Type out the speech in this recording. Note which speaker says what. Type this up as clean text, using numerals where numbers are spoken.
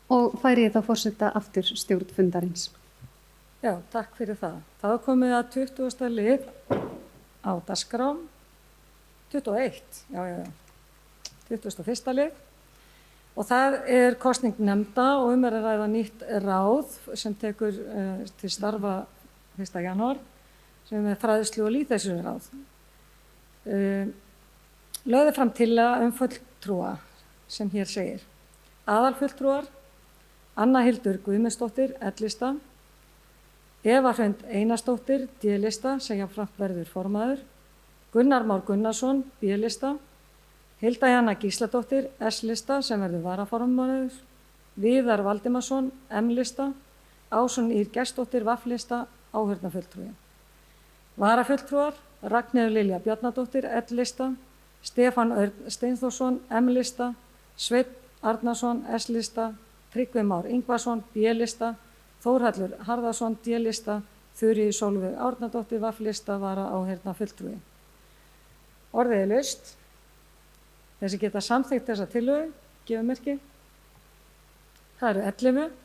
Speaker 1: og færi ég þá forseta aftur stjórn fundarins.
Speaker 2: Já, takk fyrir það. Það var komið að 20. lið á dagskrá, 21, já, 21. lið. Og það kosning nefnda og að ræða nýtt ráð sem tekur til starfa 1. janúar, sem fræðslu- og lýðheilsuráð. Lögðu fram tillaga fulltrúa sem hér segir. Aðalfulltrúar, Anna Hildur Guðmundsdóttir, L-lista, Eva Hrund Einarsdóttir, D-lista, sem jafnframt verður formaður, Gunnar Már Gunnarsson, B-lista, Hilda Jana Gísladóttir, S-lista, sem verður varaformaður, Viðar Valdimarsson, M-lista, Ásrún Ýr Gestsdóttir, V-lista, áheyrnarfulltrúi. Varafulltrúar, Ragnheiður Lilja Bjarnadóttir, L-lista, Stefán Örn Steinþórsson, M-lista, Sveinn Arnarsson, S-lista, Tryggvi Már Ingvarsson, B-lista, Þórhallur Harðarsson, D-lista, Þuríður Sólveig Árnadóttir, V-lista, vara áheyrnarfulltrúi. Orðið laust. Þessi geta samþykkt þessa tillögu, gefur merki. Það eru 11.